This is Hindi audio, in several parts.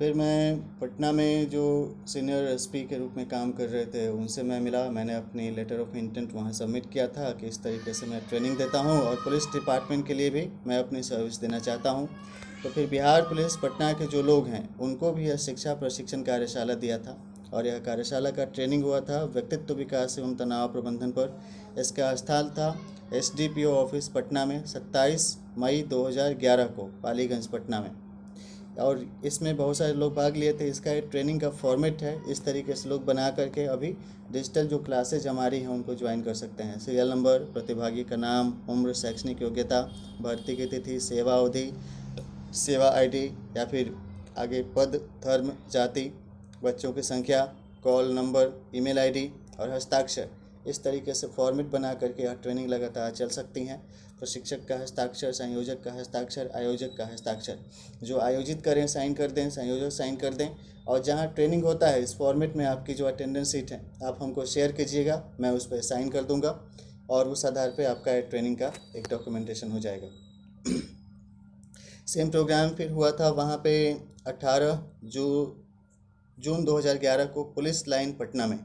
फिर मैं पटना में जो सीनियर एसपी के रूप में काम कर रहे थे उनसे मैं मिला। मैंने अपनी लेटर ऑफ इंटेंट वहाँ सबमिट किया था कि इस तरीके से मैं ट्रेनिंग देता हूँ और पुलिस डिपार्टमेंट के लिए भी मैं अपनी सर्विस देना चाहता हूँ। तो फिर बिहार पुलिस पटना के जो लोग हैं उनको भी यह शिक्षा प्रशिक्षण कार्यशाला दिया था और यह कार्यशाला का ट्रेनिंग हुआ था व्यक्तित्व विकास एवं तनाव प्रबंधन पर। इसका स्थल था एसडीपीओ ऑफिस पटना में 27 मई 2011 को पालीगंज पटना में। और इसमें बहुत सारे लोग भाग लिए थे। इसका एक ट्रेनिंग का फॉर्मेट है, इस तरीके से लोग बना करके अभी डिजिटल जो क्लासेज हमारी हैं उनको ज्वाइन कर सकते हैं। सीरियल नंबर, प्रतिभागी का नाम, उम्र, शैक्षणिक योग्यता, भर्ती की तिथि, सेवा अवधि, सेवा आईडी या फिर आगे पद, धर्म, जाति, बच्चों की संख्या, कॉल नंबर, ईमेल आईडी और हस्ताक्षर, इस तरीके से फॉर्मेट बना करके यह ट्रेनिंग लगातार चल सकती हैं। प्रशिक्षक का हस्ताक्षर, संयोजक का हस्ताक्षर, आयोजक का हस्ताक्षर, जो आयोजित करें साइन कर दें, संयोजक साइन कर दें। और जहां ट्रेनिंग होता है इस फॉर्मेट में आपकी जो अटेंडेंस शीट है आप हमको शेयर कीजिएगा, मैं उस पर साइन कर दूंगा और उस आधार पे आपका ट्रेनिंग का एक डॉक्यूमेंटेशन हो जाएगा। सेम प्रोग्राम फिर हुआ था वहाँ पे 18 जून 2011 को पुलिस लाइन पटना में।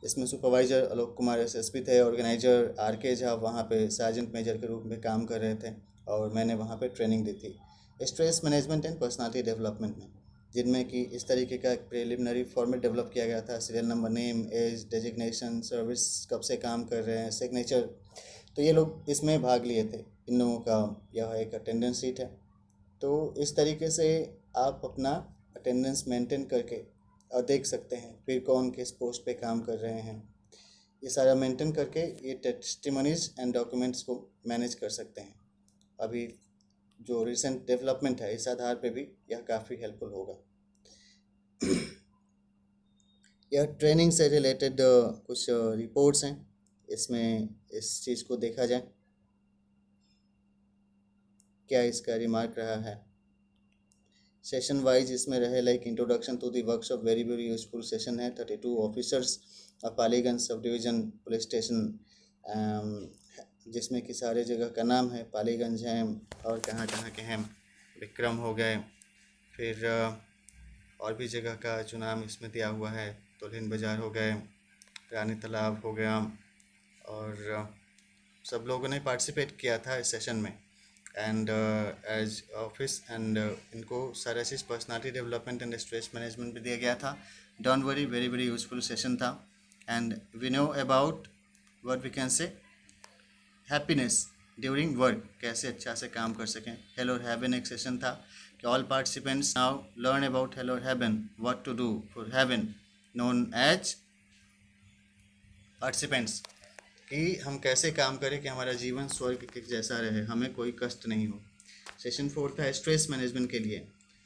इसमें सुपरवाइज़र आलोक कुमार एसएसपी थे, ऑर्गेनाइजर आरके झा वहाँ पे सार्जेंट मेजर के रूप में काम कर रहे थे और मैंने वहाँ पे ट्रेनिंग दी थी stress management and personality development में, जिनमें कि इस तरीके का एक प्रिलिमिनरी फॉर्मेट डेवलप किया गया था। Serial number, name, age, designation, service, कब से काम कर रहे हैं, सिग्नेचर। तो ये लोग इसमें भाग लिए थे। इन लोगों का यह एक अटेंडेंस शीट है। तो इस तरीके से आप अपना अटेंडेंस मेंटेन करके और देख सकते हैं फिर कौन किस पोस्ट पे काम कर रहे हैं। ये सारा मेंटेन करके ये टेस्टिमोनीज एंड डॉक्यूमेंट्स को मैनेज कर सकते हैं। अभी जो रिसेंट डेवलपमेंट है इस आधार पे भी यह काफ़ी हेल्पफुल होगा। यह ट्रेनिंग से रिलेटेड कुछ रिपोर्ट्स हैं, इसमें इस चीज़ को देखा जाए क्या इसका रिमार्क रहा है। सेशन वाइज इसमें रहे like introduction to the workshop, very very useful session है। 32 officers of Paliganj sub division police station, जिसमें कि सारे जगह का नाम है, पालीगंज हैं और कहाँ कहाँ के हैं, विक्रम हो गए, फिर और भी जगह का जो नाम इसमें दिया हुआ है, तोलिन बाज़ार हो गए, रानी तालाब हो गया। और सब लोगों ने पार्टिसिपेट किया था इस सेशन में एंड एज ऑफिस एंड इनको सारा चीज़ personality development and stress management भी दिया गया था। Don't worry, very very useful session था। And we know about what we can say happiness during work, कैसे अच्छा से काम कर सकें। हेल और हेवन एक सेशन था कि all participants now learn about hell और heaven, what to do for heaven known as participants, कि हम कैसे काम करें कि हमारा जीवन स्वर्ग के जैसा रहे, हमें कोई कष्ट नहीं हो। सेशन 4 था स्ट्रेस मैनेजमेंट के लिए,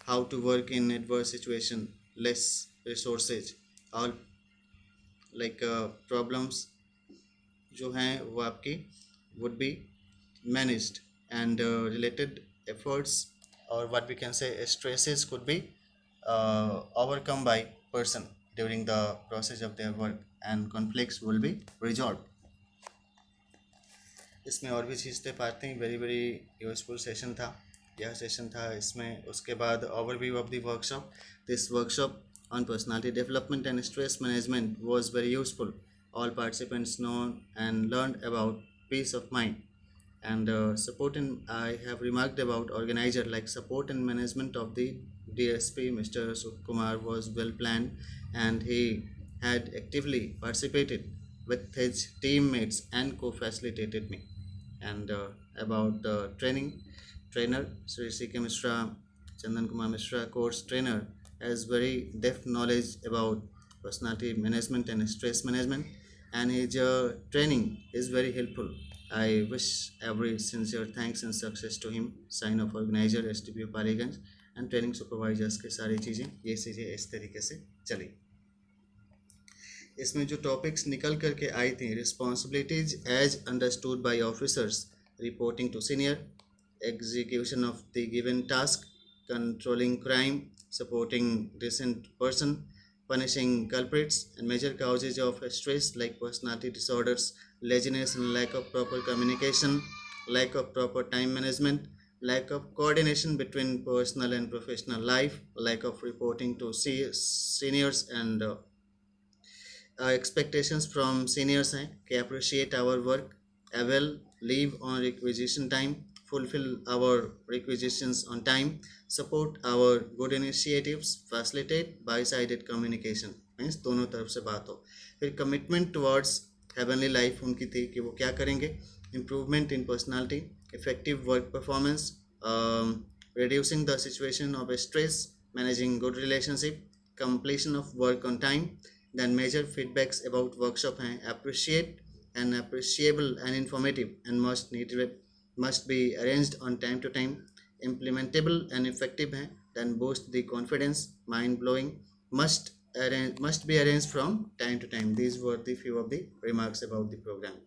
how to work in adverse situation, less resources, all like problems जो हैं वो आपकी would be managed and related efforts और what we can say stresses could be overcome by person during the process of their work and conflicts will be resolve. इसमें और भी चीज़ थे पाते हैं, वेरी वेरी यूजफुल सेशन था यह सेशन था। इसमें उसके बाद overview of the workshop, this workshop on personality development and stress management was very useful, all participants known and learned about piece of mind and support and I have remarked about organizer like support and management of the DSP Mr. Sukumar was well planned and he had actively participated with his teammates and co-facilitated me. And about the trainer Sri C.K. Mishra, Chandan Kumar Mishra, course trainer, has very depth knowledge about personality management and stress management and his training is very helpful. I wish every sincere thanks and success to him. Sign of organizer STPO Paliganj and training supervisors के सारी चीज़ें ये चीज़ें इस तरीके से चली। इसमें जो टॉपिक्स निकल करके आई थी, responsibilities as understood by officers, reporting to senior, execution of the given task, controlling crime, supporting decent person, punishing culprits, and major causes of stress like personality disorders, laziness and lack of proper communication, lack of proper time management, lack of coordination between personal and professional life, lack of reporting to seniors, and expectations from seniors हैं कि appreciate our work, well, leave on requisition time, fulfill our requisitions on time, support our good initiatives, facilitate by-sided communication, means दोनों तरफ से बात हो। फिर commitment towards heavenly life उनकी थी कि वो क्या करेंगे, improvement in personality, effective work performance, reducing the situation of stress, managing good relationship, completion of work on time, then major feedbacks about workshop हैं appreciate and appreciable and informative and must be arranged on time to time, implementable and effective हैं, then boost the confidence, mind blowing, must be arranged from time to time. These were the few of the remarks about the program.